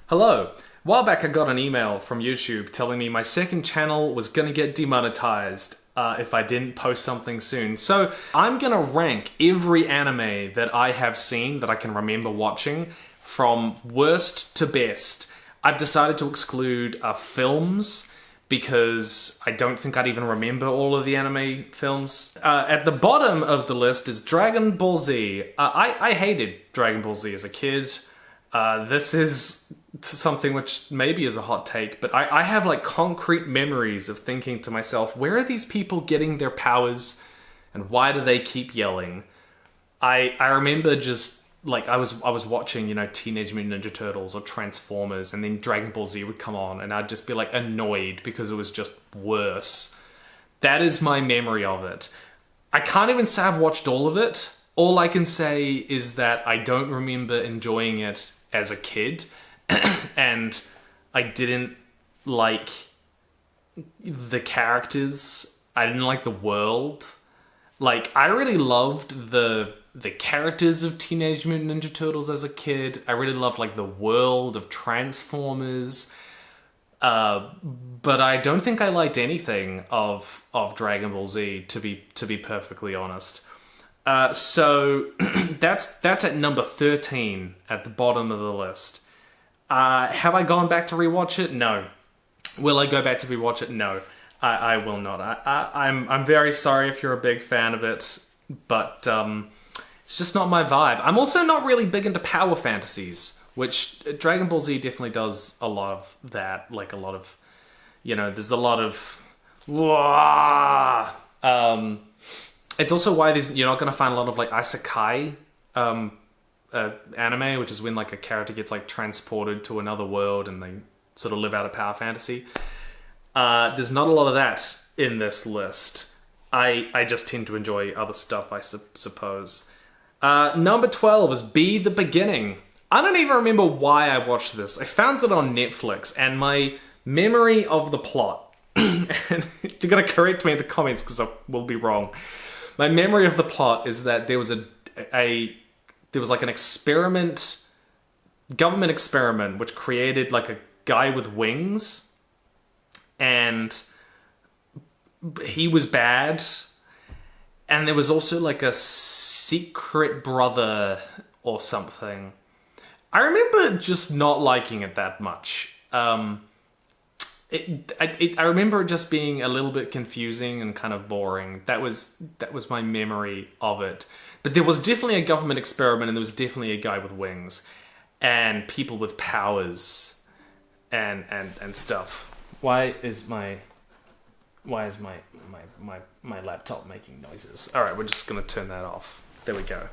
Hello. A while back I got an email from YouTube telling me my second channel was gonna get demonetized if I didn't post something soon. So I'm gonna rank every anime that I have seen that I can remember watching from worst to best. I've decided to exclude films because I don't think I'd even remember all of the anime films. At the bottom of the list is Dragon Ball Z. I hated Dragon Ball Z as a kid. This is something which maybe is a hot take, but I have like concrete memories of thinking to myself, where are these people getting their powers and why do they keep yelling? I remember just like I was watching, Teenage Mutant Ninja Turtles or Transformers, and then Dragon Ball Z would come on and I'd just be like annoyed because it was just worse. That is my memory of it. I can't even say I've watched all of it. All I can say is that I don't remember enjoying it as a kid, and I didn't like the characters. I didn't like the world. Like, I really loved the characters of Teenage Mutant Ninja Turtles as a kid. I really loved like the world of Transformers. But I don't think I liked anything of Dragon Ball Z, to be perfectly honest. So that's at number 13 at the bottom of the list. Have I gone back to rewatch it? No. Will I go back to rewatch it? No. I will not. I'm very sorry if you're a big fan of it, but it's just not my vibe. I'm also not really big into power fantasies, which Dragon Ball Z definitely does a lot of that. Like a lot of, there's a lot of... It's also why you're not going to find a lot of like isekai anime, which is when like a character gets like transported to another world and they sort of live out a power fantasy. There's not a lot of that in this list. I just tend to enjoy other stuff, I suppose. Number 12 is Be the Beginning. I don't even remember why I watched this. I found it on Netflix, and my memory of the plot, and you're going to correct me in the comments because I will be wrong. My memory of the plot is that there was there was like an experiment, government experiment, which created like a guy with wings, and he was bad, and there was also like a secret brother or something. I remember just not liking it that much. I remember it just being a little bit confusing and kind of boring. That was my memory of it. But there was definitely a government experiment, and there was definitely a guy with wings and people with powers and stuff. Why is my laptop making noises? All right, we're just gonna turn that off. There we go.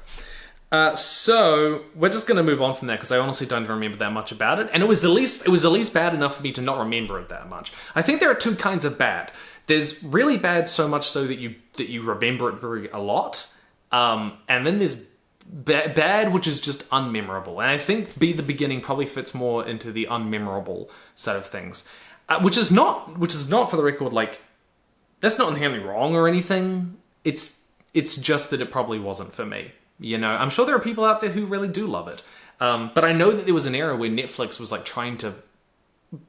So we're just going to move on from that because I honestly don't remember that much about it, and it was at least bad enough for me to not remember it that much. I think there are two kinds of bad. There's really bad, so much so that you remember it a lot, and then there's bad, which is just unmemorable. And I think Be the Beginning probably fits more into the unmemorable side of things, which is not for the record like that's not inherently wrong or anything. It's just that it probably wasn't for me. I'm sure there are people out there who really do love it. But I know that there was an era where Netflix was like trying to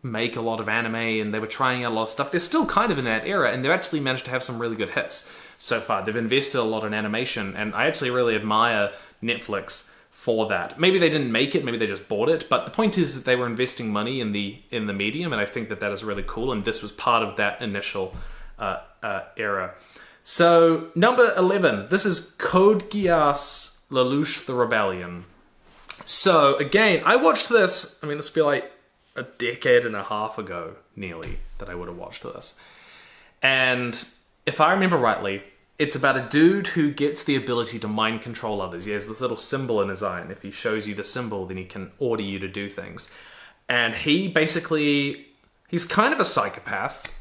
make a lot of anime, and they were trying out a lot of stuff. They're still kind of in that era, and they've actually managed to have some really good hits so far. They've invested a lot in animation, and I actually really admire Netflix for that. Maybe they didn't make it, maybe they just bought it, but the point is that they were investing money in the medium, and I think that is really cool, and this was part of that initial era. So, number 11, this is Code Geass, Lelouch the Rebellion. So, again, I watched this, this would be like a decade and a half ago, nearly, that I would have watched this. And if I remember rightly, it's about a dude who gets the ability to mind control others. He has this little symbol in his eye, and if he shows you the symbol, then he can order you to do things. And he's kind of a psychopath,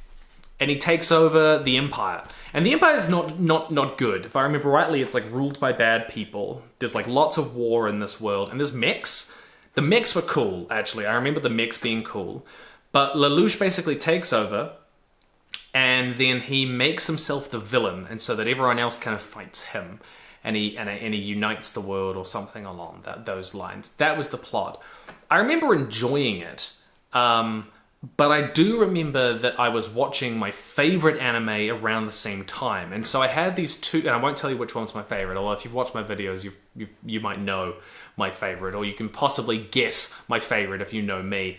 and he takes over the Empire. And the Empire is not good. If I remember rightly, it's like ruled by bad people. There's like lots of war in this world. And there's mechs. The mechs were cool, actually. I remember the mechs being cool. But Lelouch basically takes over, and then he makes himself the villain, and so that everyone else kind of fights him. and he unites the world or something along those lines. That was the plot. I remember enjoying it, but I do remember that I was watching my favorite anime around the same time, and so I had these two, and I won't tell you which one's my favorite, although if you've watched my videos, you might know my favorite, or you can possibly guess my favorite if you know me.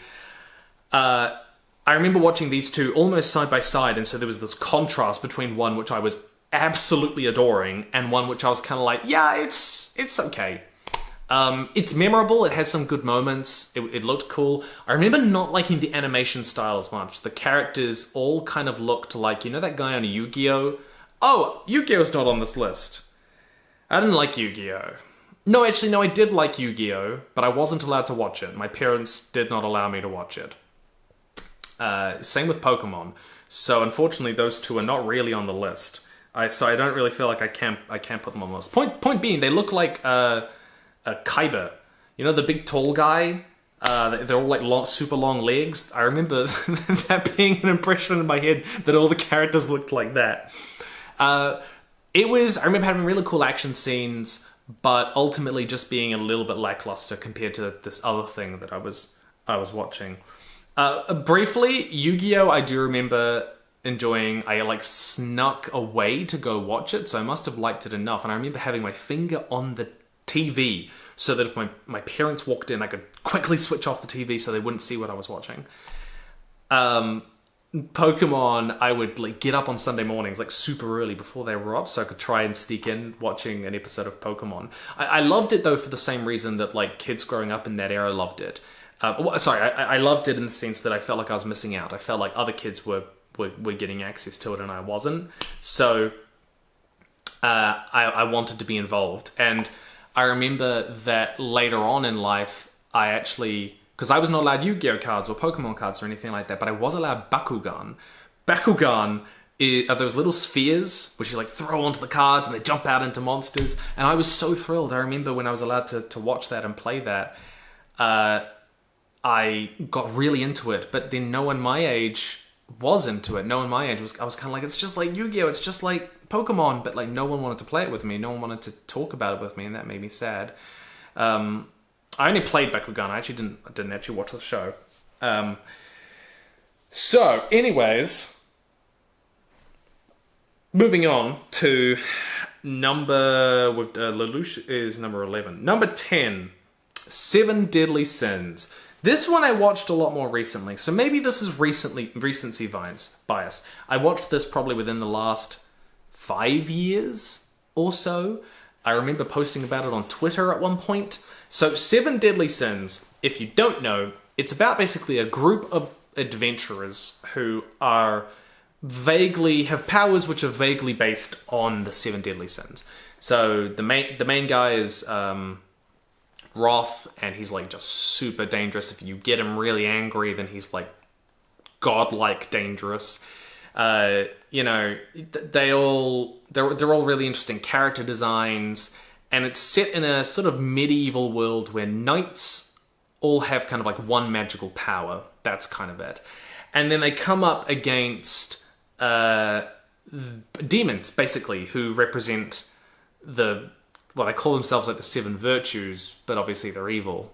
I remember watching these two almost side by side, and so there was this contrast between one which I was absolutely adoring and one which I was kind of like, yeah, it's okay. It's memorable, it has some good moments, it looked cool. I remember not liking the animation style as much. The characters all kind of looked like, you know that guy on Yu-Gi-Oh? Oh, Yu-Gi-Oh's not on this list. I didn't like Yu-Gi-Oh. No, actually, no, I did like Yu-Gi-Oh, but I wasn't allowed to watch it. My parents did not allow me to watch it. Same with Pokemon. So unfortunately, those two are not really on the list. So I don't really feel like I can't put them on the list. Point being, they look like a Kyber. You know, the big tall guy? They're all like super long legs. I remember that being an impression in my head that all the characters looked like that. I remember having really cool action scenes, but ultimately just being a little bit lackluster compared to this other thing that I was watching. Briefly, Yu-Gi-Oh! I do remember enjoying. I like snuck away to go watch it, so I must have liked it enough. And I remember having my finger on the TV so that if my parents walked in, I could quickly switch off the TV so they wouldn't see what I was watching. Pokemon, I would like get up on Sunday mornings like super early before they were up so I could try and sneak in watching an episode of Pokemon. I loved it though for the same reason that like kids growing up in that era loved it. I loved it in the sense that I felt like I was missing out. I felt like other kids were getting access to it and I wasn't. So I wanted to be involved. And I remember that later on in life, I actually... Because I was not allowed Yu-Gi-Oh cards or Pokemon cards or anything like that, but I was allowed Bakugan. Bakugan are those little spheres which you like throw onto the cards and they jump out into monsters. And I was so thrilled. I remember when I was allowed to watch that and play that, I got really into it. But then no one my age was into it. No one my age was... I was kind of like, it's just like Yu-Gi-Oh! It's just like Pokemon. But like no one wanted to play it with me. No one wanted to talk about it with me, and that made me sad. I only played Bakugan. I actually didn't actually watch the show. So, anyways, moving on to Lelouch is number 11. Number 10, 7 Deadly Sins. This one I watched a lot more recently, so maybe this is recency bias. I watched this probably within the last 5 years or so. I remember posting about it on Twitter at one point. So 7 Deadly Sins, if you don't know, it's about basically a group of adventurers who have powers which are vaguely based on the 7 Deadly Sins. So the main guy is Wrath, and he's like just super dangerous. If you get him really angry, then he's like godlike dangerous. They're all really interesting character designs. And it's set in a sort of medieval world where knights all have kind of like one magical power. That's kind of it. And then they come up against demons, basically, who represent they call themselves like the 7 virtues, but obviously they're evil,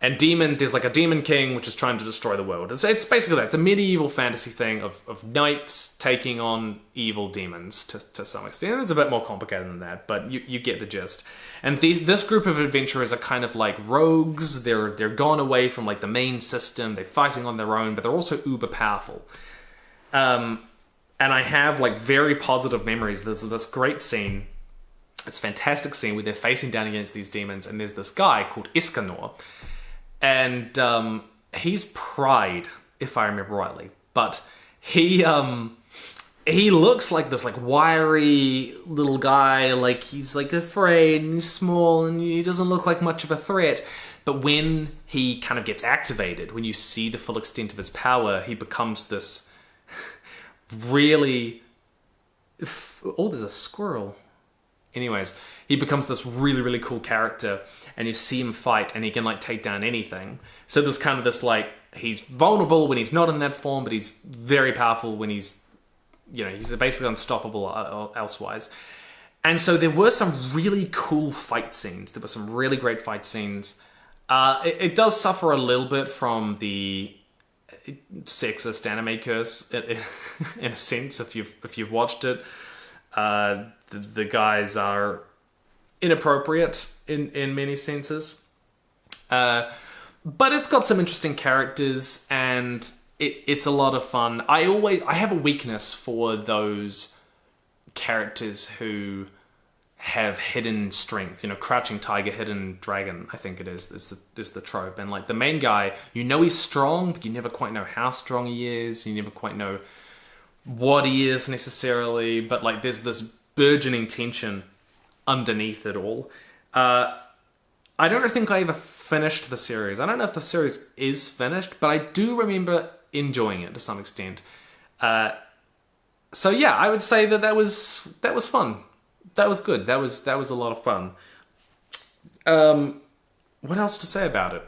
And there's like a demon king which is trying to destroy the world. It's basically that. It's a medieval fantasy thing of knights taking on evil demons to some extent. It's a bit more complicated than that, but you get the gist. And this group of adventurers are kind of like rogues. They're gone away from like the main system. They're fighting on their own, but they're also uber powerful. And I have like very positive memories. There's this great scene. It's a fantastic scene where they're facing down against these demons, and there's this guy called Escanor. And he's Pride, if I remember rightly. But he looks like this like wiry little guy, like he's like afraid and he's small and he doesn't look like much of a threat. But when he kind of gets activated, when you see the full extent of his power, he becomes this really... Oh, there's a squirrel. Anyways, he becomes this really, really cool character, and you see him fight, and he can, like, take down anything. So there's kind of this, like, he's vulnerable when he's not in that form, but he's very powerful when he's basically unstoppable elsewise. And so there were some really cool fight scenes. There were some really great fight scenes. It does suffer a little bit from the sexist anime curse, in a sense. If you've watched it, the guys are inappropriate in many senses. But it's got some interesting characters, and it's a lot of fun. I have a weakness for those characters who have hidden strength, crouching tiger, hidden dragon, I think it is the trope. And like the main guy, he's strong, but you never quite know how strong he is. You never quite know what he is necessarily, but like there's this burgeoning tension underneath it all. I don't think I ever finished the series. I don't know if the series is finished, but I do remember enjoying it to some extent. So yeah, I would say that was fun. That was good. That was a lot of fun. What else to say about it?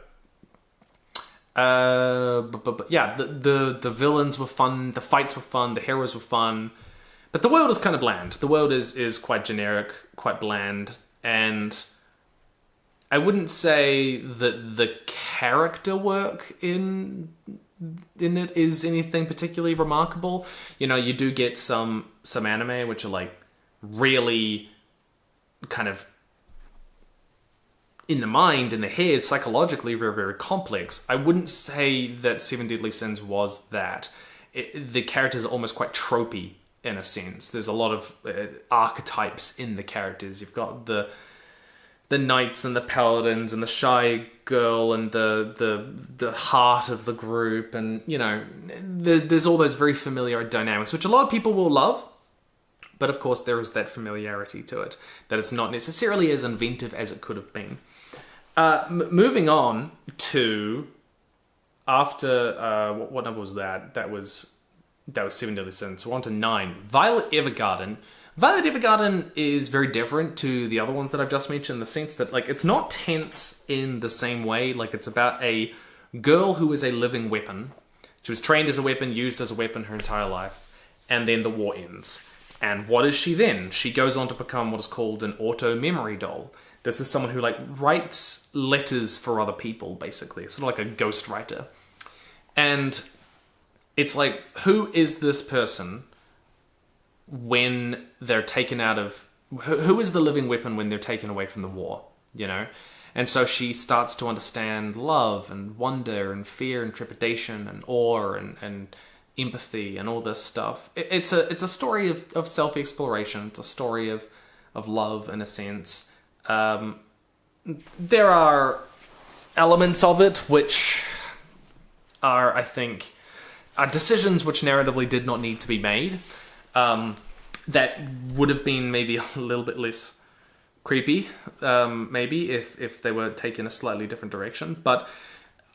But yeah, the villains were fun. The fights were fun. The heroes were fun. But the world is kind of bland. The world is quite generic, quite bland, and I wouldn't say that the character work in it is anything particularly remarkable. You do get some anime which are like really kind of in the mind, in the head, psychologically very, very complex. I wouldn't say that Seven Deadly Sins was that. The characters are almost quite tropey in a sense. There's a lot of archetypes in the characters. You've got the knights and the paladins and the shy girl and the heart of the group, and there's all those very familiar dynamics which a lot of people will love, but of course there is that familiarity to it, that it's not necessarily as inventive as it could have been. Moving on to after what number was that? That was Seven Deadly Sins. So on to 9, Violet Evergarden. Violet Evergarden is very different to the other ones that I've just mentioned, in the sense that like it's not tense in the same way. Like it's about a girl who is a living weapon. She was trained as a weapon, used as a weapon her entire life, and then the war ends. And what is she then? She goes on to become what is called an auto-memory doll. This is someone who like writes letters for other people, basically. It's sort of like a ghostwriter. And it's like, who is this person when they're taken out of... Who is the living weapon when they're taken away from the war, And so she starts to understand love and wonder and fear and trepidation and awe and empathy and all this stuff. It's a story of self-exploration. It's a story of love, in a sense. There are elements of it which are, I think, decisions which narratively did not need to be made. That would have been maybe a little bit less creepy, maybe if they were taken a slightly different direction. But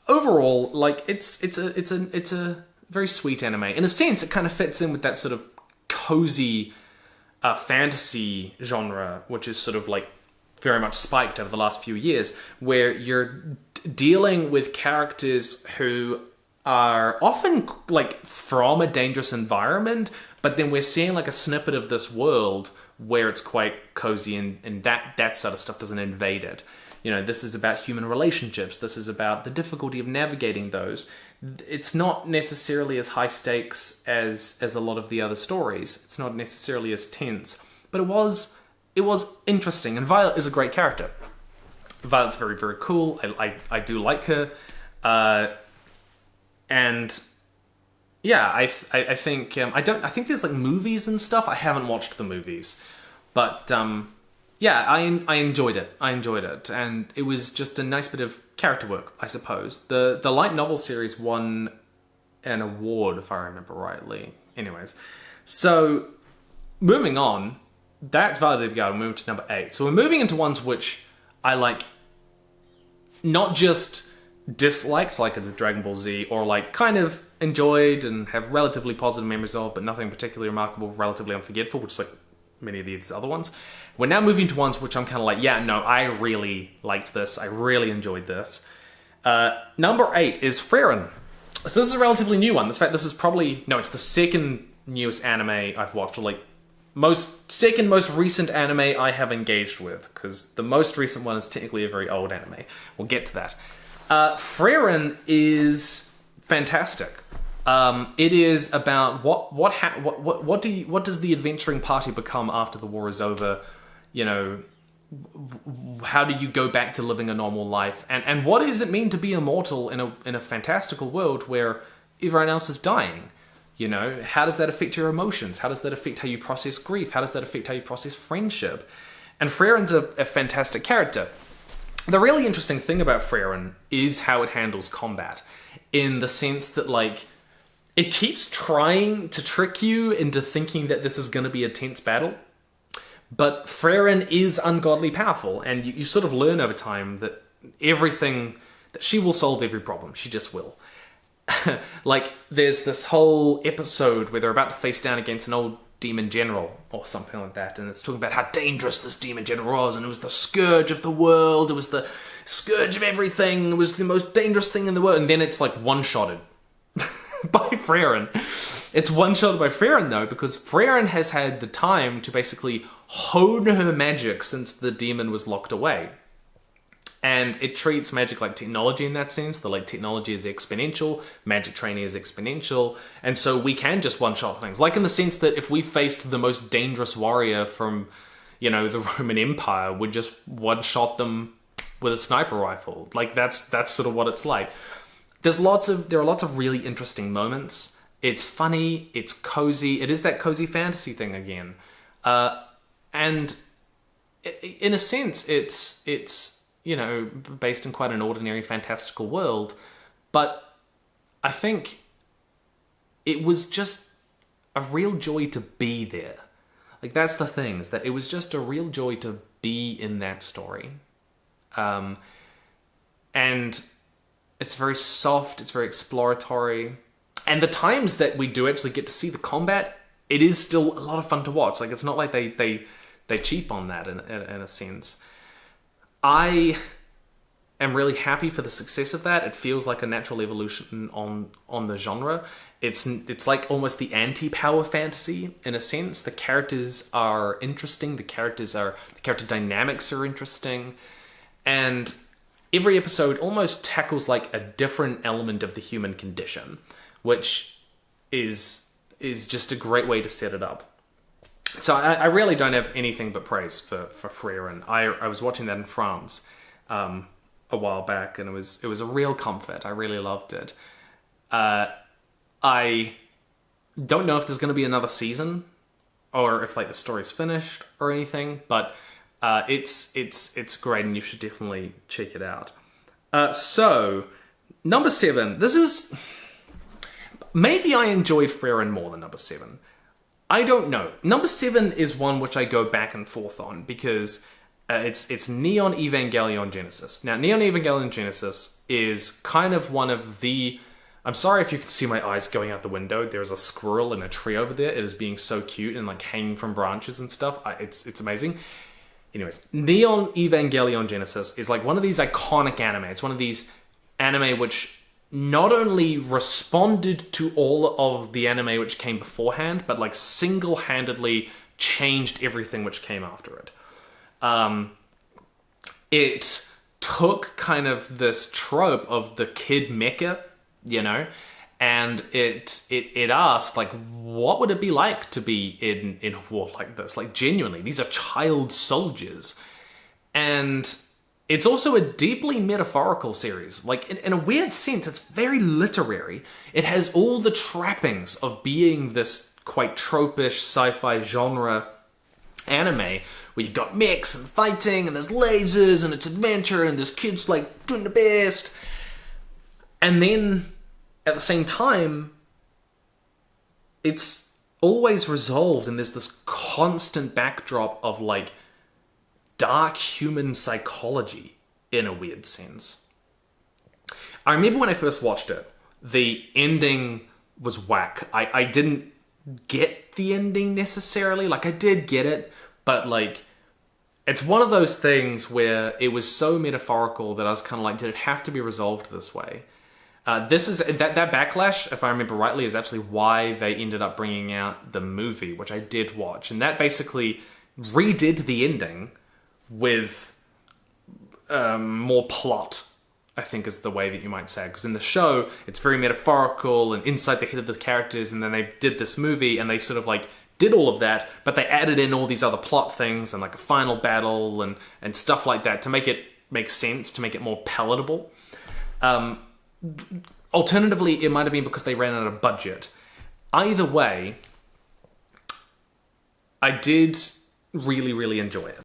overall, like it's a very sweet anime. In a sense, it kind of fits in with that sort of cozy fantasy genre, which is sort of like very much spiked over the last few years, where you're dealing with characters who are often like from a dangerous environment, but then we're seeing like a snippet of this world where it's quite cozy, and that sort of stuff doesn't invade it. This is about human relationships. This is about the difficulty of navigating those. It's not necessarily as high stakes as a lot of the other stories. It's not necessarily as tense, but it was interesting. And Violet is a great character. Violet's very, very cool. I do like her. And yeah, I think I think there's like movies and stuff. I haven't watched the movies, but yeah, I enjoyed it. And it was just a nice bit of character work, I suppose. The light novel series won an award, if I remember rightly. Anyways, so moving on, that Violet Evergarden moved to number 8. So we're moving into ones which I like, not just disliked, like the Dragon Ball Z, or like kind of enjoyed and have relatively positive memories of, but nothing particularly remarkable, relatively unforgettable, which is like many of these other ones. We're now moving to ones which I'm kind of like, yeah, no, I really liked this. I really enjoyed this. Number 8 is Frieren. So this is a relatively new one. In fact, this is probably... No, it's the second newest anime I've watched, or like second most recent anime I have engaged with, because the most recent one is technically a very old anime. We'll get to that. Frieren is fantastic. It is about what does the adventuring party become after the war is over? You know, how do you go back to living a normal life? And what does it mean to be immortal in a fantastical world where everyone else is dying? You know, how does that affect your emotions? How does that affect how you process grief? How does that affect how you process friendship? And Frieren's a fantastic character. The really interesting thing about Frieren is how it handles combat, in the sense that, like, it keeps trying to trick you into thinking that this is going to be a tense battle. But Frieren is ungodly powerful, and you sort of learn over time that that she will solve every problem. She just will. Like, there's this whole episode where they're about to face down against an old demon general or something like that, and it's talking about how dangerous this demon general was, and it was the scourge of the world, it was the scourge of everything, it was the most dangerous thing in the world, and then it's like one-shotted by Frieren. It's one-shotted by Frieren, though, because Frieren has had the time to basically hone her magic since the demon was locked away. And it treats magic like technology in that sense. The technology is exponential, magic training is exponential, and so we can just one-shot things. Like in the sense that if we faced the most dangerous warrior from, you know, the Roman Empire, we'd just one-shot them with a sniper rifle. Like that's sort of what it's like. There are lots of really interesting moments. It's funny, it's cozy. It is that cozy fantasy thing again, and in a sense, it's you know, based in quite an ordinary, fantastical world, but I think it was just a real joy to be there. Like, that's the thing, is that it was just a real joy to be in that story. And it's very soft, it's very exploratory, and the times that we do actually get to see the combat, it is still a lot of fun to watch. Like, it's not like they cheap on that in a sense. I am really happy for the success of that. It feels like a natural evolution on the genre. It's like almost the anti-power fantasy in a sense. The characters are interesting. The character dynamics are interesting, and every episode almost tackles like a different element of the human condition, which is just a great way to set it up. So I really don't have anything but praise for Frieren. I was watching that in France a while back, and it was a real comfort. I really loved it. I don't know if there's going to be another season, or if like the story's finished or anything, but it's great, and you should definitely check it out. So number 7. This is maybe I enjoyed Frieren more than number 7. I don't know. Number 7 is one which I go back and forth on, because it's Neon Evangelion Genesis. Now, Neon Evangelion Genesis is kind of one of the... I'm sorry if you can see my eyes going out the window. There's a squirrel in a tree over there. It is being so cute and like hanging from branches and stuff. It's amazing. Anyways, Neon Evangelion Genesis is like one of these iconic anime. It's one of these anime which not only responded to all of the anime which came beforehand, but like single-handedly changed everything which came after it. It took kind of this trope of the kid mecha, you know, and it asked, like, what would it be like to be in a war like this? Like, genuinely, these are child soldiers. And it's also a deeply metaphorical series. Like, in a weird sense, it's very literary. It has all the trappings of being this quite tropish sci-fi genre anime, where you've got mechs and fighting, and there's lasers, and it's adventure, and there's kids, like, doing the best. And then, at the same time, it's always resolved, and there's this constant backdrop of, like, dark human psychology in a weird sense. I remember when I first watched it, the ending was whack. I didn't get the ending necessarily. Like, I did get it, but like, it's one of those things where it was so metaphorical that I was kind of like, did it have to be resolved this way? This is that backlash, if I remember rightly, is actually why they ended up bringing out the movie, which I did watch, and that basically redid the ending with more plot, I think is the way that you might say it. Because in the show, it's very metaphorical and inside the head of the characters, and then they did this movie and they sort of like did all of that, but they added in all these other plot things and like a final battle and stuff like that to make it make sense, to make it more palatable. Alternatively, it might have been because they ran out of budget. Either way, I did really, really enjoy it.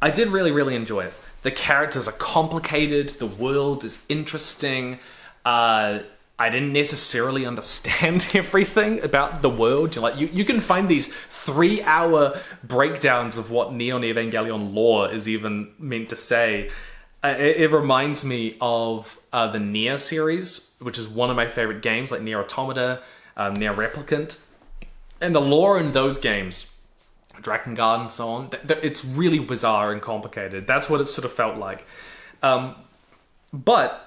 I did really, really enjoy it. The characters are complicated. The world is interesting. I didn't necessarily understand everything about the world. You can find these 3-hour breakdowns of what Neon Evangelion lore is even meant to say. It reminds me of the Nier series, which is one of my favorite games, like Nier Automata, Nier Replicant. And the lore in those games, Drakengard and so on, it's really bizarre and complicated. That's what it sort of felt like. But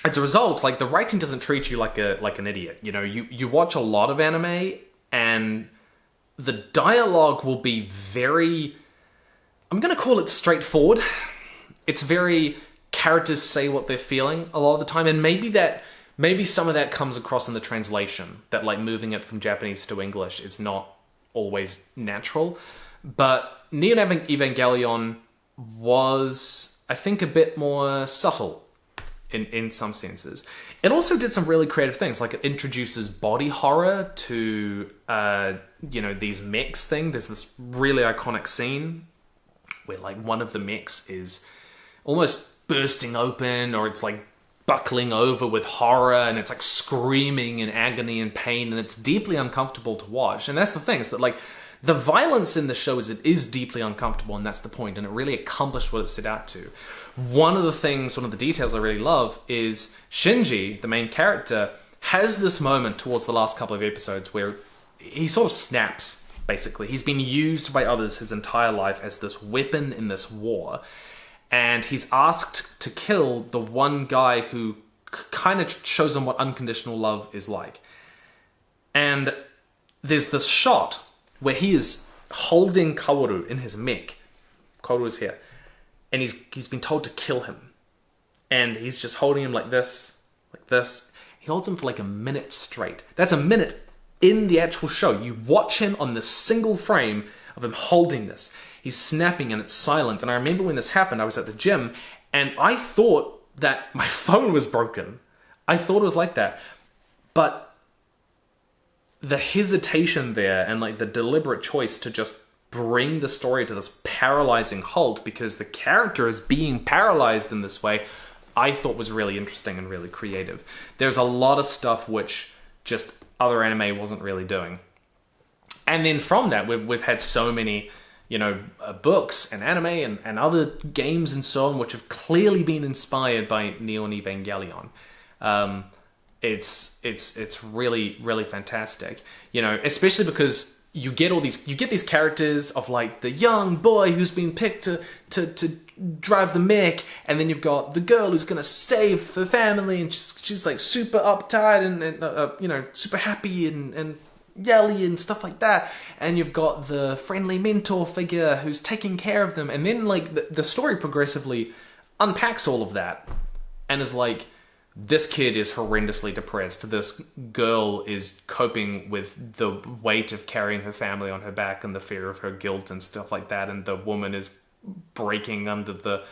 as a result, like, the writing doesn't treat you like an idiot. You know, you watch a lot of anime and the dialogue will be very, I'm going to call it straightforward. It's very, characters say what they're feeling a lot of the time, and maybe some of that comes across in the translation, that like moving it from Japanese to English is not always natural. But Neon Evangelion was, I think, a bit more subtle in some senses. It also did some really creative things, like it introduces body horror to these mechs thing. There's this really iconic scene where like one of the mechs is almost bursting open, or it's like buckling over with horror, and it's like screaming in agony and pain, and it's deeply uncomfortable to watch. And that's the thing, is that like the violence in the show it is deeply uncomfortable, and that's the point, and it really accomplished what it set out to. One of the details I really love is Shinji, the main character, has this moment towards the last couple of episodes where he sort of snaps, basically. He's been used by others his entire life as this weapon in this war. And he's asked to kill the one guy who kind of shows him what unconditional love is like. And there's this shot where he is holding Kaworu in his mech. Kaworu is here. And he's been told to kill him. And he's just holding him like this, like this. He holds him for like a minute straight. That's a minute in the actual show. You watch him on this single frame of him holding this. He's snapping and it's silent. And I remember when this happened, I was at the gym and I thought that my phone was broken. I thought it was like that. But the hesitation there and like the deliberate choice to just bring the story to this paralyzing halt because the character is being paralyzed in this way, I thought was really interesting and really creative. There's a lot of stuff which just other anime wasn't really doing. And then from that, we've had so many, books and anime and other games and so on, which have clearly been inspired by Neon Evangelion. It's really, really fantastic, especially because you get these characters of like the young boy who's been picked to drive the mech, and then you've got the girl who's gonna save her family, and she's like super uptight and super happy and yelly and stuff like that, and you've got the friendly mentor figure who's taking care of them, and then like the story progressively unpacks all of that and is like, this kid is horrendously depressed, this girl is coping with the weight of carrying her family on her back and the fear of her guilt and stuff like that, and the woman is breaking under the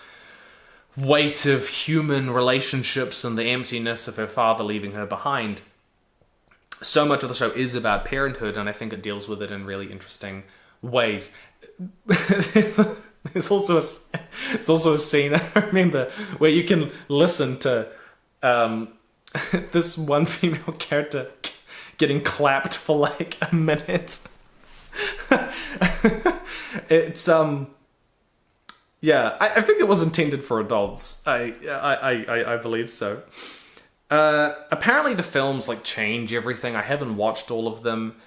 weight of human relationships and the emptiness of her father leaving her behind. So much of the show is about parenthood, and I think it deals with it in really interesting ways. There's also a scene, I remember, where you can listen to this one female character getting clapped for like a minute. It's I think it was intended for adults. I believe so. Apparently the films like change everything. I haven't watched all of them,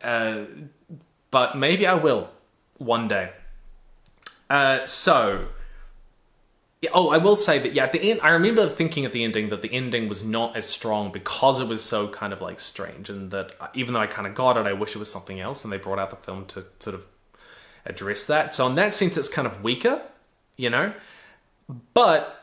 but maybe I will one day. So Oh, I will say that, yeah, at the end, I remember thinking at the ending that the ending was not as strong because it was so kind of like strange, and that even though I kind of got it, I wish it was something else, and they brought out the film to sort of address that. So in that sense, it's kind of weaker, you know? But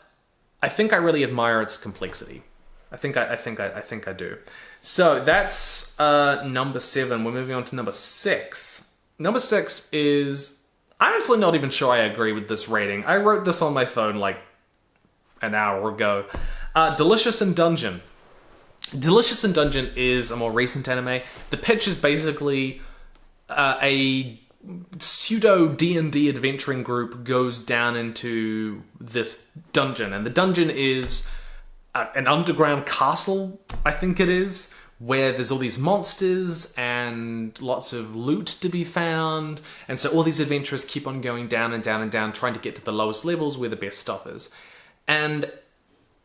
I think I really admire its complexity. I think I do. So that's number 7. We're moving on to number 6. Number 6 is... I'm actually not even sure I agree with this rating. I wrote this on my phone like an hour ago. Delicious in Dungeon. Delicious in Dungeon is a more recent anime. The pitch is basically a pseudo D&D adventuring group goes down into this dungeon. And the dungeon is an underground castle, I think it is, where there's all these monsters and lots of loot to be found. And so all these adventurers keep on going down and down and down, trying to get to the lowest levels where the best stuff is. And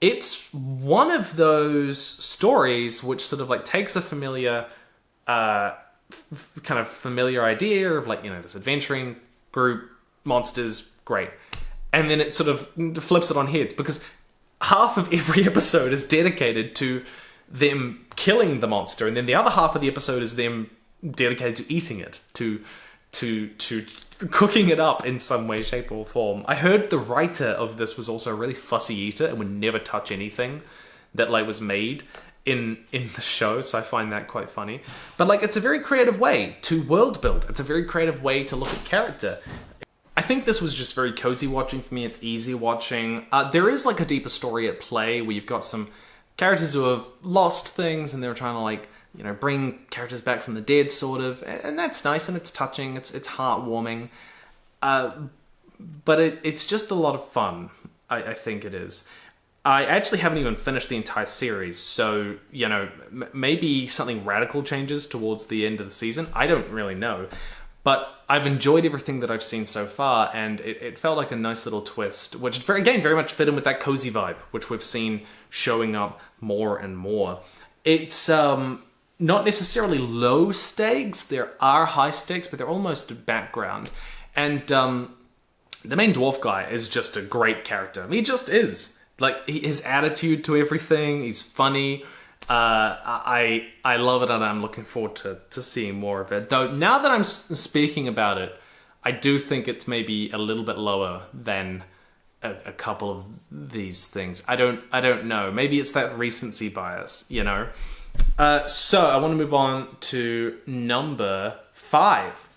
it's one of those stories which sort of like takes a familiar, kind of familiar idea of like, you know, this adventuring group, monsters, great. And then it sort of flips it on heads, because half of every episode is dedicated to them killing the monster, and then the other half of the episode is them dedicated to eating it, to cooking it up in some way, shape, or form. I heard the writer of this was also a really fussy eater and would never touch anything that like was made in the show, so I find that quite funny. But like, it's a very creative way to world build. It's a very creative way to look at character. I think this was just very cozy watching for me. It's easy watching. There is like a deeper story at play where you've got some characters who have lost things and they're trying to like, you know, bring characters back from the dead, sort of, and that's nice and it's touching, it's heartwarming, but it's just a lot of fun. I think it is. I actually haven't even finished the entire series, so, you know, maybe something radical changes towards the end of the season. I don't really know, but I've enjoyed everything that I've seen so far, and it felt like a nice little twist, which very much fit in with that cozy vibe, which we've seen showing up more and more. It's not necessarily low stakes. There are high stakes, but they're almost background. And the main dwarf guy is just a great character. He just is. Like, his attitude to everything, he's funny. I love it, and I'm looking forward to seeing more of it. Though now that I'm speaking about it, I do think it's maybe a little bit lower than a couple of these things. I don't know. Maybe it's that recency bias, you know. So I want to move on to number 5.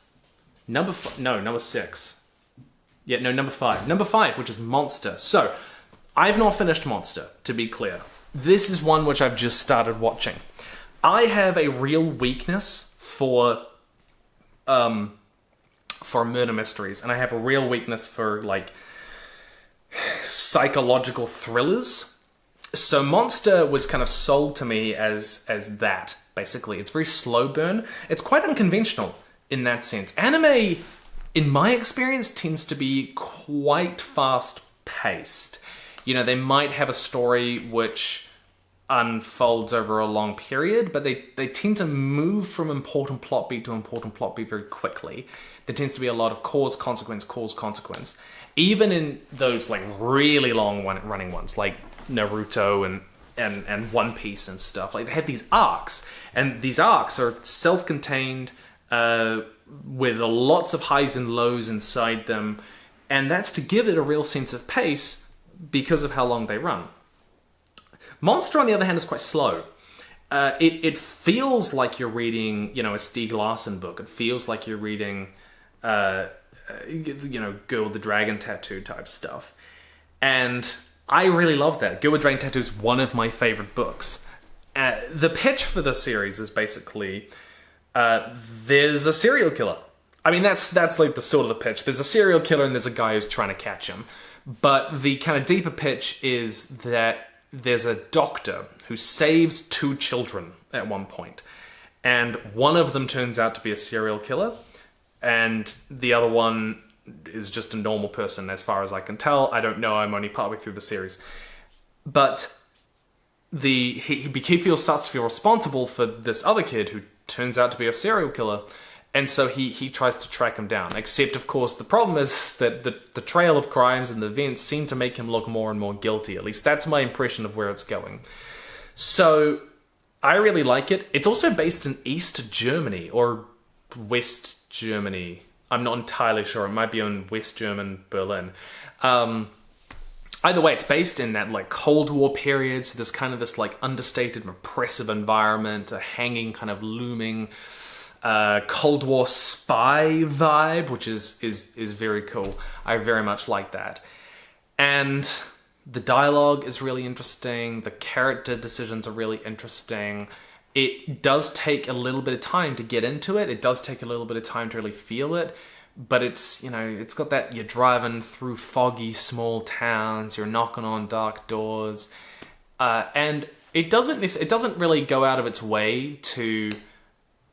Number 6. Yeah, no, number 5. Number 5, which is Monster. So I've not finished Monster, to be clear. This is one which I've just started watching. I have a real weakness for murder mysteries, and I have a real weakness for like psychological thrillers. So Monster was kind of sold to me as that, basically. It's very slow burn. It's quite unconventional in that sense. Anime, in my experience, tends to be quite fast paced. You know, they might have a story which unfolds over a long period, but they tend to move from important plot beat to important plot beat very quickly. There tends to be a lot of cause, consequence. Even in those like really long running ones, like Naruto and One Piece and stuff, like they have these arcs, and these arcs are self-contained, with lots of highs and lows inside them, and that's to give it a real sense of pace because of how long they run. Monster, on the other hand, is quite slow. It feels like you're reading, you know, a Stieg Larsson book. It feels like you're reading, you know, Girl with the Dragon Tattoo type stuff. And I really love that. Girl with Dragon Tattoo is one of my favorite books. The pitch for the series is basically, there's a serial killer. I mean, that's like the sort of the pitch. There's a serial killer and there's a guy who's trying to catch him. But the kind of deeper pitch is that there's a doctor who saves 2 children at one point. And one of them turns out to be a serial killer. And the other one is just a normal person, as far as I can tell. I don't know, I'm only partway through the series. But he starts to feel responsible for this other kid who turns out to be a serial killer. And so he tries to track him down. Except, of course, the problem is that the trail of crimes and the events seem to make him look more and more guilty. At least that's my impression of where it's going. So I really like it. It's also based in East Germany or West Germany. I'm not entirely sure. It might be in West German Berlin. Either way, it's based in that like Cold War period. So there's kind of this like understated, repressive environment, a hanging kind of looming Cold War spy vibe, which is very cool. I very much like that. And the dialogue is really interesting. The character decisions are really interesting. It does take a little bit of time to get into it. It does take a little bit of time to really feel it. But it's, you know, it's got that you're driving through foggy small towns, you're knocking on dark doors. And it doesn't really go out of its way to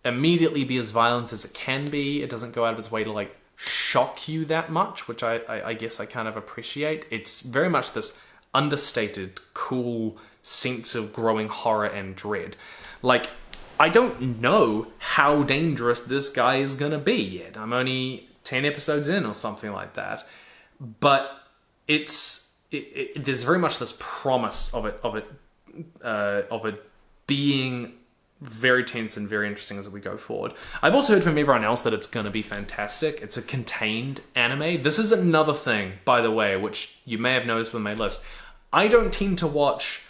immediately be as violent as it can be. It doesn't go out of its way to like shock you that much, which I guess I kind of appreciate. It's very much this understated, cool sense of growing horror and dread. Like, I don't know how dangerous this guy is gonna be yet. I'm only 10 episodes in or something like that, but there's very much this promise of it being very tense and very interesting as we go forward. I've also heard from everyone else that it's going to be fantastic. It's a contained anime. This is another thing, by the way, which you may have noticed with my list. I don't tend to watch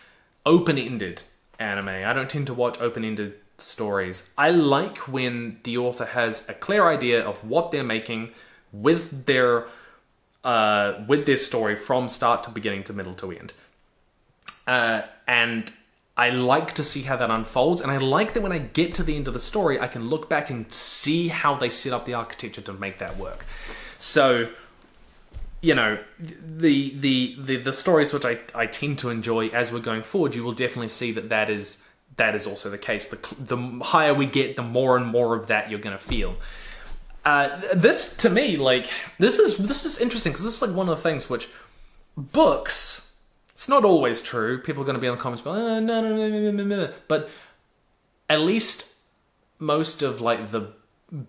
open-ended anime. I don't tend to watch open-ended stories. I like when the author has a clear idea of what they're making with their story from start to beginning to middle to end. And I like to see how that unfolds, and I like that when I get to the end of the story, I can look back and see how they set up the architecture to make that work. So, you know, the stories which I tend to enjoy as we're going forward, you will definitely see that is also the case. The higher we get, the more and more of that you're going to feel. This, to me, like, this is interesting, because this is like one of the things which books... It's not always true. People are going to be in the comments, no. But at least most of like the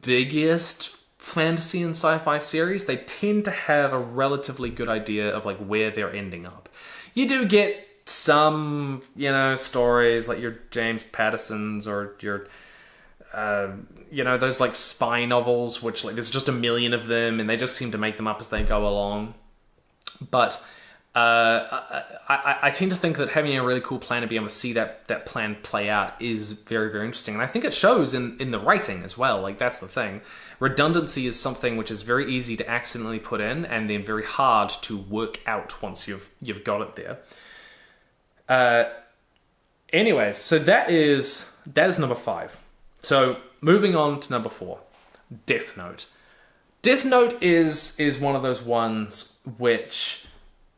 biggest fantasy and sci-fi series, they tend to have a relatively good idea of like where they're ending up. You do get some, you know, stories like your James Pattersons or your, you know, those like spy novels, which like there's just a million of them and they just seem to make them up as they go along. But I tend to think that having a really cool plan and being able to see that plan play out is very, very interesting. And I think it shows in the writing as well. Like, that's the thing. Redundancy is something which is very easy to accidentally put in and then very hard to work out once you've got it there. Anyways, so that is number 5. So moving on to number 4, Death Note. Death Note is one of those ones which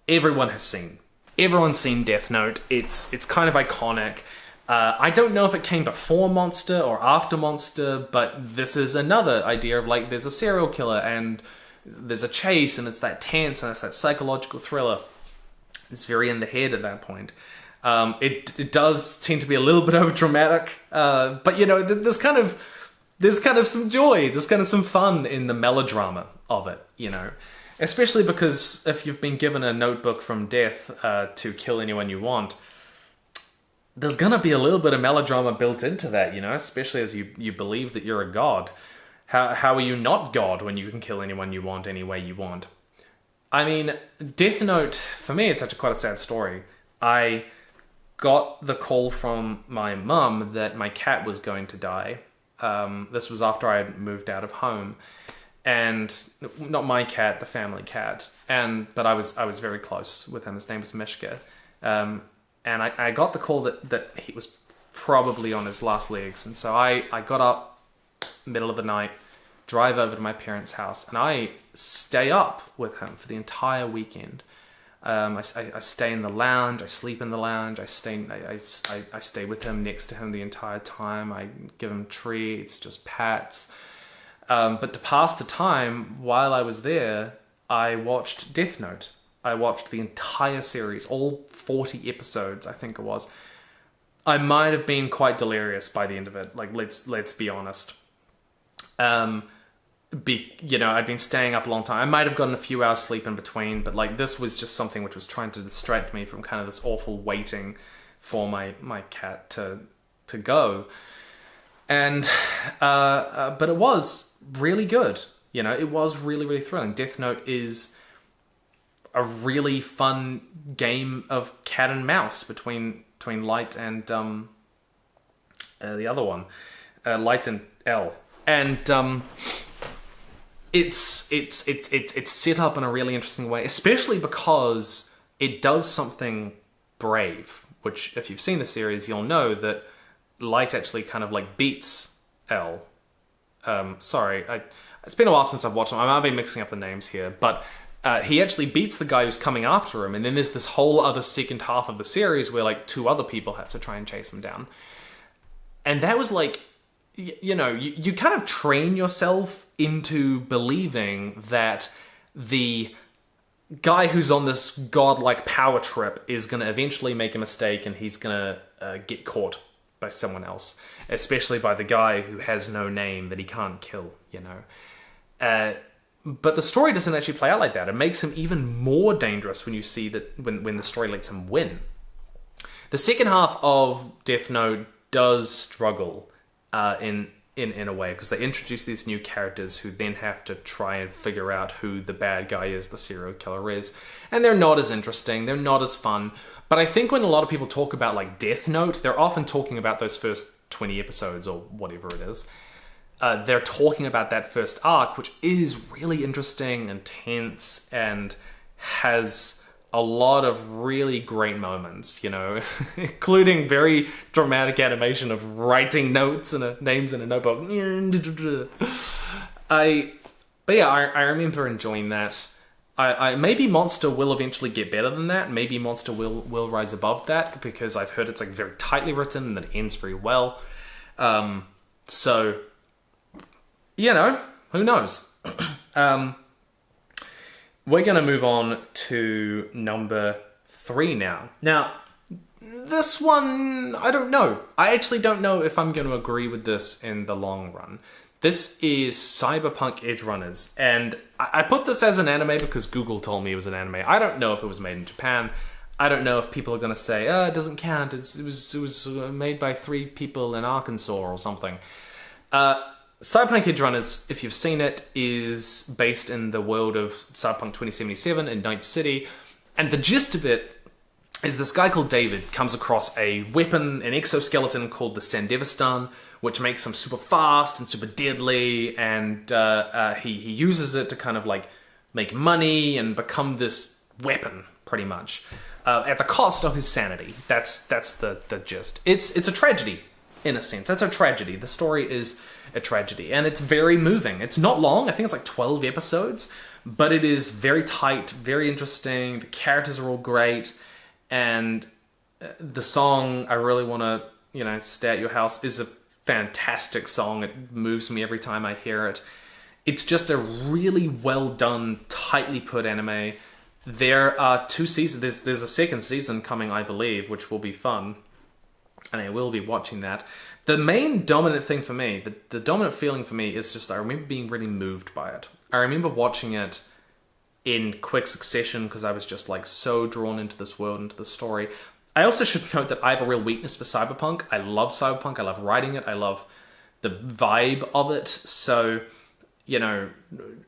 everyone has seen. Everyone's seen Death Note. It's kind of iconic. I don't know if it came before Monster or after Monster, but this is another idea of like there's a serial killer and there's a chase and it's that tense and it's that psychological thriller. It's very in the head at that point. It does tend to be a little bit over dramatic, but you know there's kind of some joy, there's kind of some fun in the melodrama of it, you know. Especially because if you've been given a notebook from death to kill anyone you want, there's going to be a little bit of melodrama built into that, you know, especially as you believe that you're a god. How are you not God when you can kill anyone you want any way you want? I mean, Death Note, for me, it's quite a sad story. I got the call from my mum that my cat was going to die. This was after I had moved out of home. And not my cat, the family cat. But I was very close with him. His name was Mishka. And I got the call that he was probably on his last legs. And so I got up, middle of the night, drive over to my parents' house, and I stay up with him for the entire weekend. I stay in the lounge, I sleep in the lounge, I stay with him, next to him the entire time. I give him treats, just pats. But to pass the time while I was there, I watched Death Note. I watched the entire series, all 40 episodes, I think it was. I might have been quite delirious by the end of it. Like, let's be honest. I'd been staying up a long time. I might have gotten a few hours sleep in between, but like this was just something which was trying to distract me from kind of this awful waiting for my cat to go. And but it was really good. It was really, really thrilling. Death Note is a really fun game of cat and mouse between Light and the other one, Light and L, and it's set up in a really interesting way, especially because it does something brave. Which, if you've seen the series, you'll know that Light actually kind of like beats L. It's been a while since I've watched them. I might be mixing up the names here, but he actually beats the guy who's coming after him, and then there's this whole other second half of the series where like two other people have to try and chase him down. And that was like, you kind of train yourself into believing that the guy who's on this godlike power trip is going to eventually make a mistake and he's going to get caught by someone else, especially by the guy who has no name that he can't kill, But the story doesn't actually play out like that. It makes him even more dangerous when you see that when the story lets him win. The second half of Death Note does struggle in a way, because they introduce these new characters who then have to try and figure out who the bad guy is, the serial killer is. And they're not as interesting, they're not as fun. But I think when a lot of people talk about like Death Note, they're often talking about those first 20 episodes or whatever it is. They're talking about that first arc, which is really interesting and tense and has a lot of really great moments, including very dramatic animation of writing notes and names in a notebook. I remember enjoying that. Maybe Monster will eventually get better than that. Maybe Monster will rise above that, because I've heard it's like very tightly written and that it ends very well. So, who knows? We're going to move on to number 3 now. Now, this one, I don't know. I actually don't know if I'm going to agree with this in the long run. This is Cyberpunk Edgerunners, and I put this as an anime because Google told me it was an anime. I don't know if it was made in Japan. I don't know if people are going to say, it doesn't count. It was made by 3 people in Arkansas or something. Cyberpunk Edgerunners, if you've seen it, is based in the world of Cyberpunk 2077 in Night City. And the gist of it is this guy called David comes across a weapon, an exoskeleton called the Sandevistan, which makes him super fast and super deadly. And he uses it to kind of like make money and become this weapon, pretty much, at the cost of his sanity. That's the gist. It's a tragedy, in a sense. That's a tragedy. The story is a tragedy, and it's very moving. It's not long. I think it's like 12 episodes, but it is very tight, very interesting. The characters are all great, and the song "I Really Want to Stay at Your House" is a fantastic song. It moves me every time I hear it. It's just a really well done, tightly put anime. There are 2 seasons. There's a second season coming, I believe, which will be fun, and I will be watching that. The main dominant thing for me, the dominant feeling for me, is just I remember being really moved by it. I remember watching it in quick succession because I was just like so drawn into this world, into the story. I also should note that I have a real weakness for Cyberpunk. I love Cyberpunk. I love writing it. I love the vibe of it. So,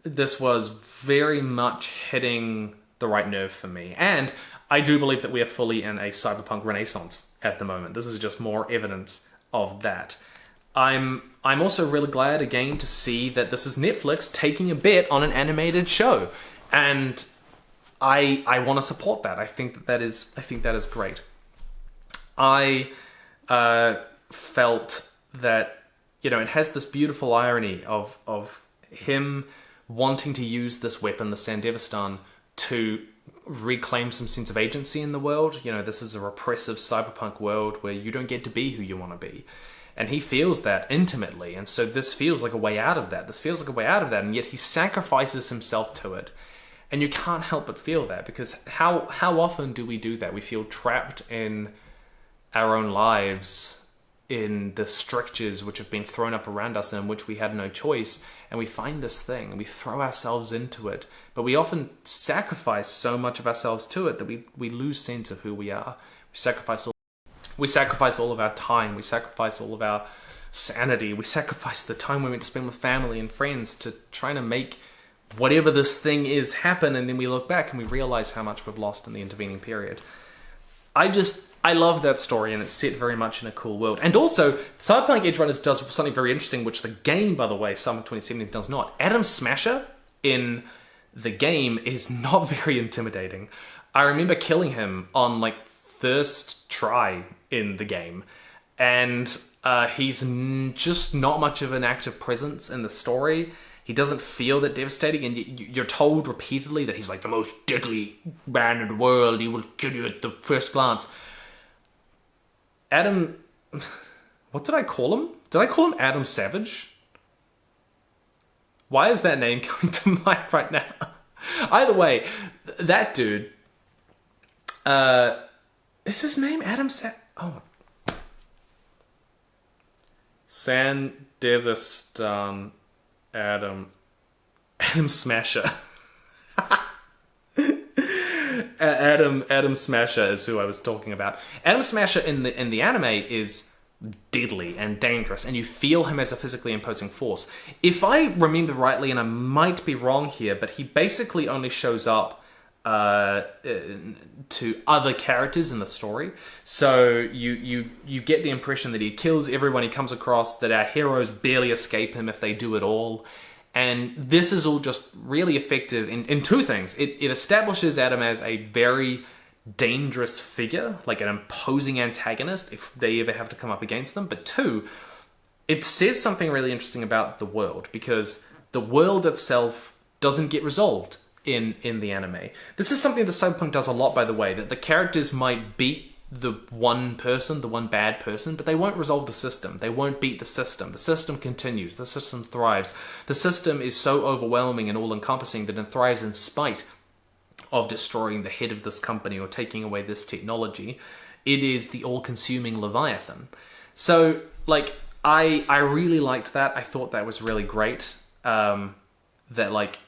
this was very much hitting the right nerve for me. And I do believe that we are fully in a Cyberpunk renaissance at the moment. This is just more evidence of that. I'm also really glad again to see that this is Netflix taking a bet on an animated show, and I want to support that. I think that is great. I felt that it has this beautiful irony of him wanting to use this weapon, the Sandevistan, to reclaim some sense of agency in the world. This is a repressive cyberpunk world where you don't get to be who you want to be. And he feels that intimately. And so this feels like a way out of that. And yet he sacrifices himself to it. And you can't help but feel that, because how often do we do that? We feel trapped in our own lives in the strictures which have been thrown up around us and in which we had no choice, and we find this thing and we throw ourselves into it, but we often sacrifice so much of ourselves to it that we lose sense of who we are. We sacrifice all of our time, we sacrifice all of our sanity, we sacrifice the time we're meant to spend with family and friends to trying to make whatever this thing is happen, and then we look back and we realize how much we've lost in the intervening period. I love that story, and it's set very much in a cool world. And also, Cyberpunk Edgerunners does something very interesting, which the game, by the way, Summer 2017, does not. Adam Smasher in the game is not very intimidating. I remember killing him on, like, first try in the game. And he's just not much of an active presence in the story. He doesn't feel that devastating, and you're told repeatedly that he's like the most deadly man in the world. He will kill you at the first glance. Adam... What did I call him? Did I call him Adam Savage? Why is that name coming to mind right now? Either way, that dude... is his name Adam Oh. Sandevistan Adam Smasher. Adam Smasher is who I was talking about. Adam Smasher in the anime is deadly and dangerous, and you feel him as a physically imposing force. If I remember rightly, and I might be wrong here, but he basically only shows up to other characters in the story. So you get the impression that he kills everyone he comes across, that our heroes barely escape him if they do at all. And this is all just really effective in two things. It establishes Adam as a very dangerous figure, like an imposing antagonist if they ever have to come up against them. But two, it says something really interesting about the world, because the world itself doesn't get resolved in the anime. This is something that Cyberpunk does a lot, by the way, that the characters might beat the one bad person, but they won't resolve the system. They won't beat the system. The system continues. The system thrives. The system is so overwhelming and all-encompassing that it thrives in spite of destroying the head of this company or taking away this technology. It is the all-consuming Leviathan. So, like, I really liked that. I thought that was really great. That, like,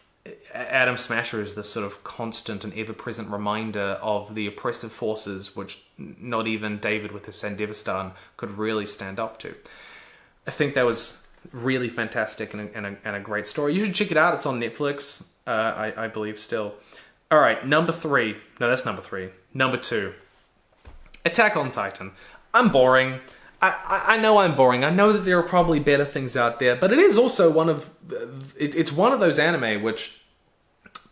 Adam Smasher is this sort of constant and ever-present reminder of the oppressive forces which not even David with his Sandevistan could really stand up to. I think that was really fantastic and a great story. You should check it out. It's on Netflix, I believe still. All right, number 3. No, that's number 3. Number 2. Attack on Titan. I'm boring. I know I'm boring. I know that there are probably better things out there, but it is also one of... It's one of those anime which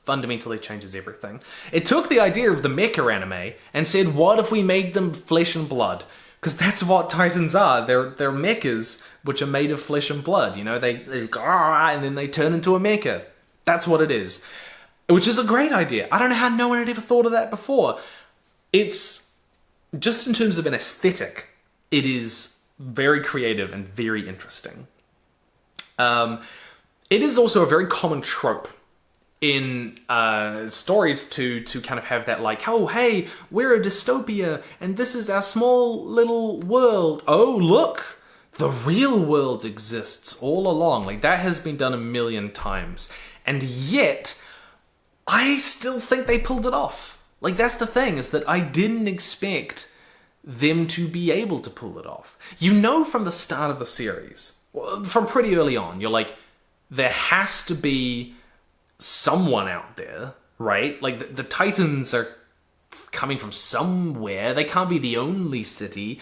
fundamentally changes everything. It took the idea of the mecha anime and said, what if we made them flesh and blood? Because that's what Titans are. They're mechas which are made of flesh and blood. You know, they and then they turn into a mecha. That's what it is. Which is a great idea. I don't know how no one had ever thought of that before. It's... Just in terms of an aesthetic, it is very creative and very interesting. It is also a very common trope in stories to kind of have that, like, oh, hey, we're a dystopia, and this is our small little world. Oh, look, the real world exists all along. Like, that has been done a million times. And yet, I still think they pulled it off. Like, that's the thing, is that I didn't expect them to be able to pull it off. You know from the start of the series, from pretty early on, you're like, there has to be someone out there, right? Like, the Titans are coming from somewhere. They can't be the only city.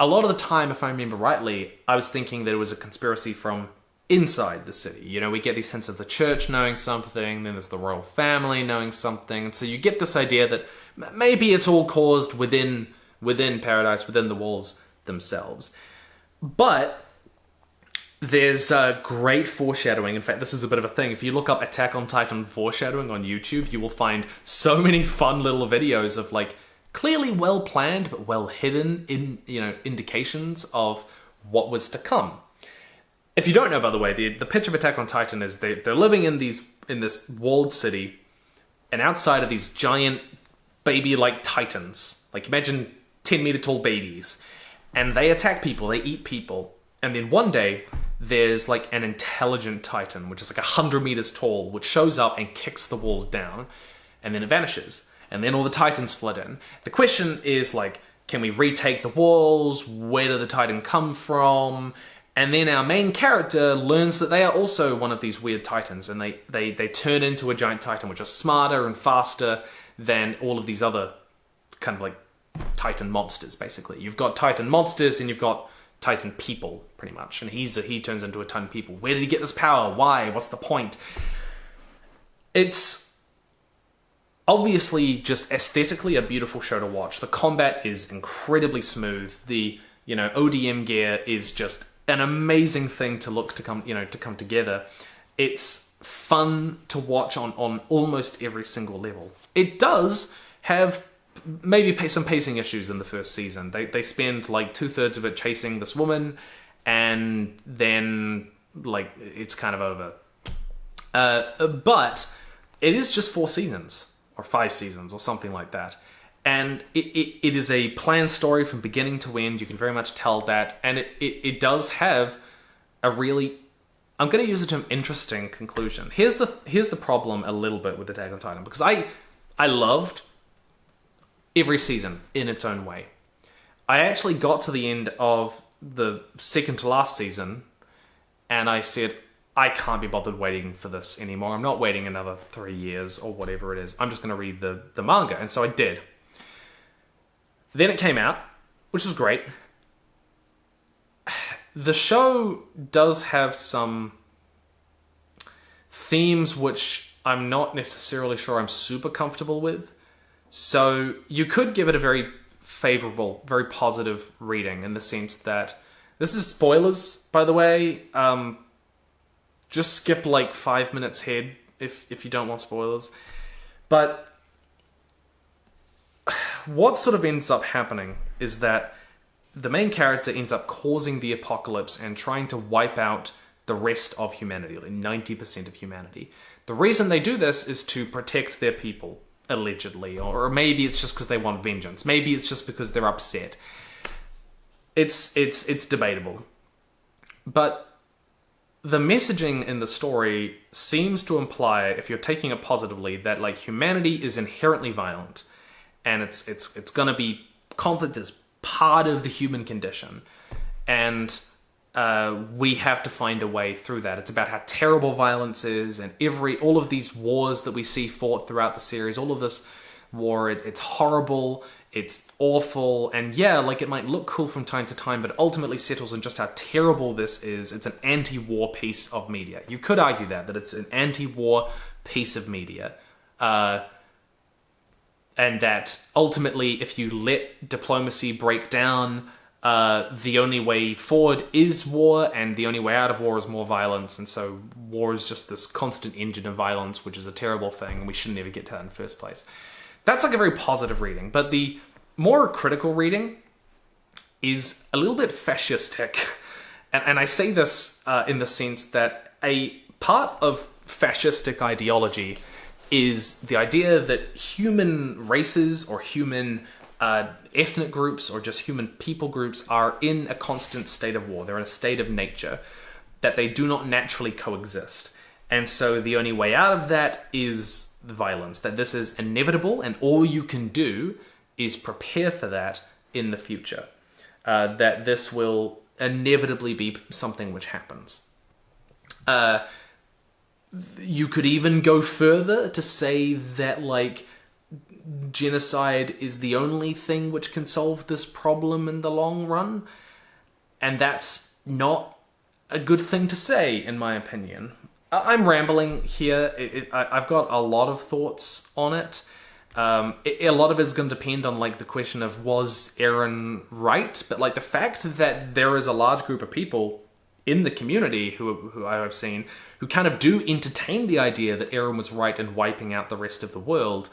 A lot of the time, if I remember rightly, I was thinking that it was a conspiracy from inside the city. You know, we get these sense of the church knowing something, then there's the royal family knowing something, and so you get this idea that maybe it's all caused within Paradise, within the walls themselves. But there's great foreshadowing. In fact, this is a bit of a thing. If you look up Attack on Titan foreshadowing on YouTube, you will find so many fun little videos of, like, clearly well planned but well hidden indications of what was to come. If you don't know, by the way, the pitch of Attack on Titan is they're living in this walled city, and outside are these giant baby-like titans. Like, imagine 10-meter tall babies. and they attack people, they eat people. And then one day, there's like an intelligent titan, which is like 100 meters tall, which shows up and kicks the walls down, and then it vanishes. And then all the titans flood in. The question is like, can we retake the walls? Where did the titan come from? And then our main character learns that they are also one of these weird titans, and they turn into a giant titan, which is smarter and faster than all of these other kind of like titan monsters, basically. You've got titan monsters and you've got titan people, pretty much. And he turns into a titan people. Where did he get this power? Why? What's the point? It's obviously just aesthetically a beautiful show to watch. The combat is incredibly smooth. The, ODM gear is just an amazing thing to come together. It's fun to watch on almost every single level. It does have maybe some pacing issues in the first season. They spend like 2/3 of it chasing this woman, and then like it's kind of over. But it is just 4 seasons or 5 seasons or something like that. And it is a planned story from beginning to end. You can very much tell that. And it does have a really, I'm going to use the term interesting conclusion. Here's the problem a little bit with Attack on Titan. Because I loved every season in its own way. I actually got to the end of the second to last season. And I said, I can't be bothered waiting for this anymore. I'm not waiting another 3 years or whatever it is. I'm just going to read the manga. And so I did. Then it came out, which was great. The show does have some themes which I'm not necessarily sure I'm super comfortable with. So you could give it a very favorable, very positive reading in the sense that this is spoilers, by the way. Just skip like 5 minutes ahead if you don't want spoilers. But what sort of ends up happening is that the main character ends up causing the apocalypse and trying to wipe out the rest of humanity, like 90% of humanity. The reason they do this is to protect their people, allegedly, or maybe it's just because they want vengeance. Maybe it's just because they're upset. It's debatable. But the messaging in the story seems to imply, if you're taking it positively, that like humanity is inherently violent. And it's going to be, conflict is part of the human condition. And we have to find a way through that. It's about how terrible violence is, and all of these wars that we see fought throughout the series, all of this war, it's horrible, it's awful, and yeah, like it might look cool from time to time, but it ultimately settles on just how terrible this is. It's an anti-war piece of media. You could argue that it's an anti-war piece of media. And that ultimately, if you let diplomacy break down, the only way forward is war, and the only way out of war is more violence. And so war is just this constant engine of violence, which is a terrible thing, and we shouldn't ever get to that in the first place. That's like a very positive reading. But the more critical reading is a little bit fascistic. And I say this in the sense that a part of fascistic ideology is the idea that human races or human ethnic groups or just human people groups are in a constant state of war. They're in a state of nature, that they do not naturally coexist. And so the only way out of that is the violence, that this is inevitable, and all you can do is prepare for that in the future. That this will inevitably be something which happens. You could even go further to say that, like, genocide is the only thing which can solve this problem in the long run. And that's not a good thing to say, in my opinion. I'm rambling here. I've got a lot of thoughts on it. A lot of it's going to depend on, like, the question of, was Eren right? But, like, the fact that there is a large group of people in the community who I've seen who kind of do entertain the idea that Eren was right in wiping out the rest of the world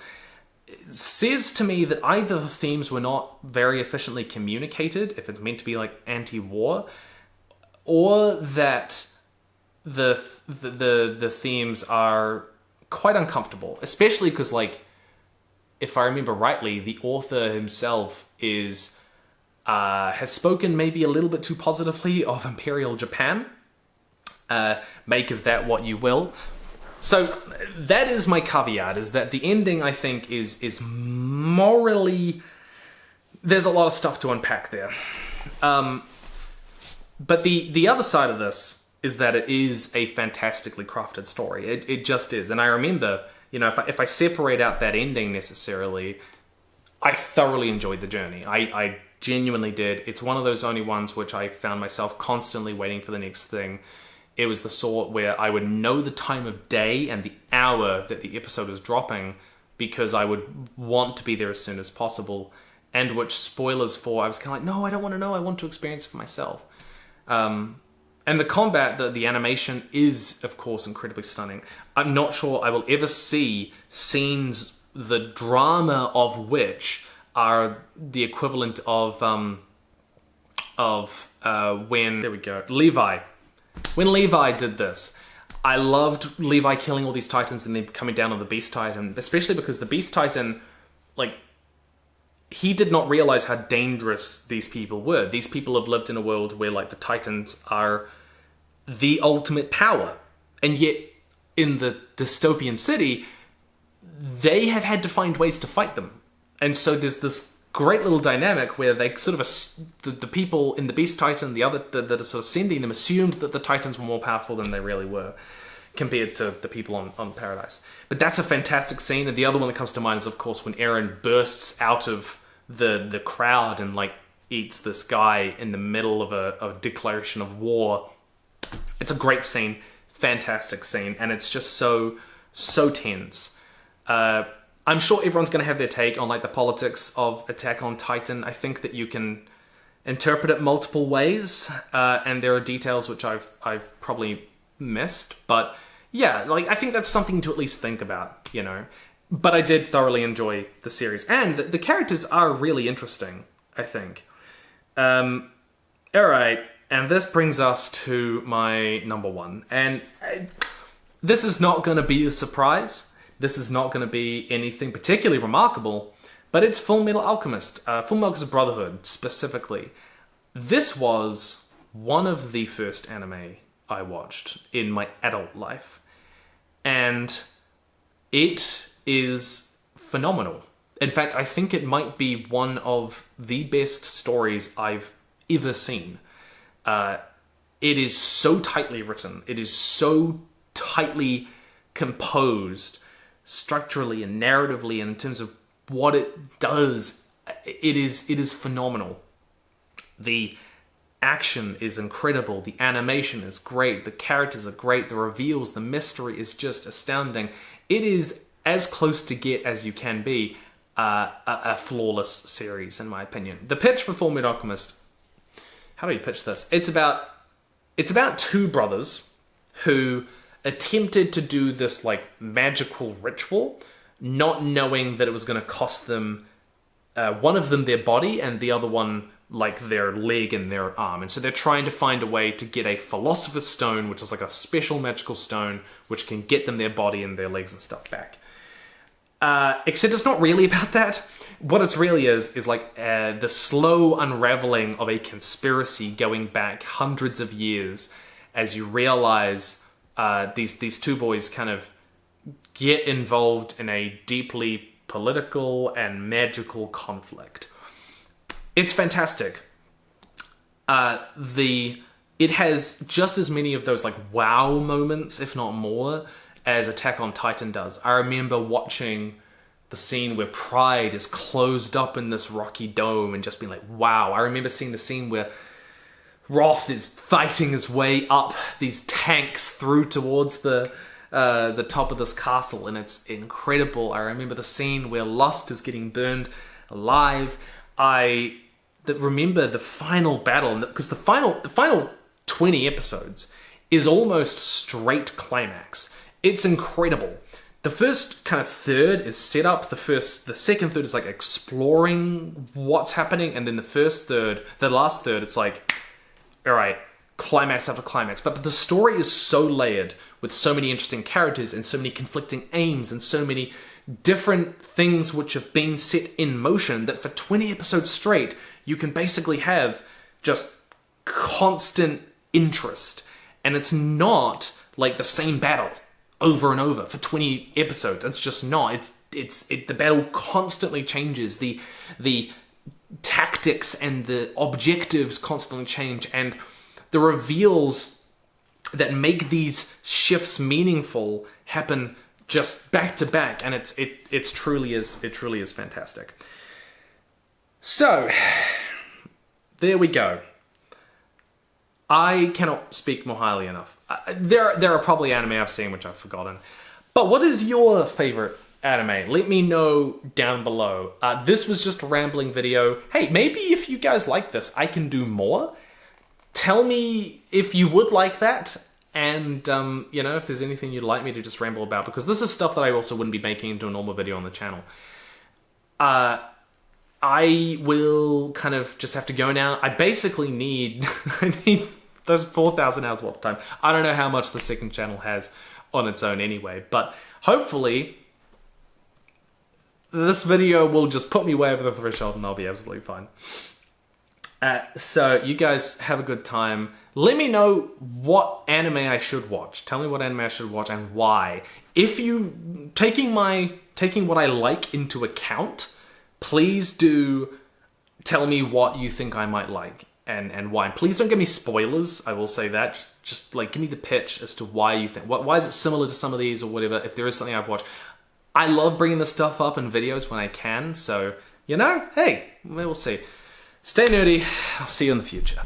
says to me that either the themes were not very efficiently communicated, if it's meant to be like anti-war, or that the themes are quite uncomfortable, especially because, like, if I remember rightly, the author himself is has spoken maybe a little bit too positively of Imperial Japan. Make of that what you will. So that is my caveat, is that the ending, I think, is morally... There's a lot of stuff to unpack there. But the other side of this is that it is a fantastically crafted story. It just is. And I remember, if I separate out that ending necessarily, I thoroughly enjoyed the journey. I genuinely did. It's one of those only ones which I found myself constantly waiting for the next thing. It was the sort where I would know the time of day and the hour that the episode was dropping because I would want to be there as soon as possible. And which, spoilers for, I was kind of like, no, I don't want to know. I want to experience it for myself. And the combat, the animation is, of course, incredibly stunning. I'm not sure I will ever see scenes, the drama of which are the equivalent of when, there we go, Levi. When Levi did this, I loved Levi killing all these titans and then coming down on the Beast Titan, especially because the Beast Titan, he did not realize how dangerous these people were. These people have lived in a world where, the Titans are the ultimate power. And yet, in the dystopian city, they have had to find ways to fight them. And so there's this great little dynamic where they sort of, the people in the Beast Titan, the other that are sort of sending them, assumed that the Titans were more powerful than they really were, compared to the people on Paradise. But that's a fantastic scene. And the other one that comes to mind is, of course, when Eren bursts out of the crowd and eats this guy in the middle of a declaration of war. It's a great scene, fantastic scene, and it's just so tense. I'm sure everyone's going to have their take on the politics of Attack on Titan. I think that you can interpret it multiple ways, and there are details which I've probably missed, but yeah, I think that's something to at least think about, But I did thoroughly enjoy the series. And the characters are really interesting, I think. Alright, and this brings us to my number one. And this is not going to be a surprise. This is not going to be anything particularly remarkable. But it's Fullmetal Alchemist. Fullmetal Alchemist Brotherhood, specifically. This was one of the first anime I watched in my adult life. And it is phenomenal. In fact, I think it might be one of the best stories I've ever seen. It is so tightly written. It is so tightly composed, structurally and narratively, and in terms of what it does. It is phenomenal. The action is incredible. The animation is great. The characters are great. The reveals, the mystery is just astounding. It is as close to get as you can be a flawless series, in my opinion. The pitch for Fullmetal Alchemist, how do you pitch this? It's about two brothers who attempted to do this magical ritual, not knowing that it was going to cost them, one of them their body and the other one their leg and their arm. And so they're trying to find a way to get a Philosopher's Stone, which is a special magical stone, which can get them their body and their legs and stuff back. Except it's not really about that. What it really is the slow unraveling of a conspiracy going back hundreds of years as you realize these two boys kind of get involved in a deeply political and magical conflict. It's fantastic. It has just as many of those wow moments, if not more, as Attack on Titan does. I remember watching the scene where Pride is closed up in this rocky dome and just being wow. I remember seeing the scene where Roth is fighting his way up these tanks through towards the top of this castle, and it's incredible. I remember the scene where Lust is getting burned alive. Remember the final battle, because the final 20 episodes is almost straight climax. It's incredible. The first kind of third is set up. The second third is exploring what's happening, and then the last third, it's all right, climax after climax. But the story is so layered with so many interesting characters and so many conflicting aims and so many different things which have been set in motion that for 20 episodes straight, you can basically have just constant interest. And it's not like the same battle over and over for 20 episodes. It's just not. The battle constantly changes. The tactics and the objectives constantly change, and the reveals that make these shifts meaningful happen just back to back, and it truly is fantastic. So there we go. I cannot speak more highly enough. There are probably anime I've seen which I've forgotten. But what is your favorite anime? Let me know down below. This was just a rambling video. Hey, maybe if you guys like this, I can do more. Tell me if you would like that. And, you know, if there's anything you'd like me to just ramble about. Because this is stuff that I also wouldn't be making into a normal video on the channel. I will kind of just have to go now. I basically need... I need those 4,000 hours watch time. I don't know how much the second channel has on its own anyway, but hopefully this video will just put me way over the threshold and I'll be absolutely fine. So you guys have a good time. Let me know what anime I should watch. Tell me what anime I should watch and why. If you taking what I like into account, please do tell me what you think I might like and why. Please don't give me spoilers, I will say that. Just like give me the pitch as to why you think. Why is it similar to some of these or whatever, if there is something I've watched. I love bringing this stuff up in videos when I can, so, you know, hey, we'll see. Stay nerdy. I'll see you in the future.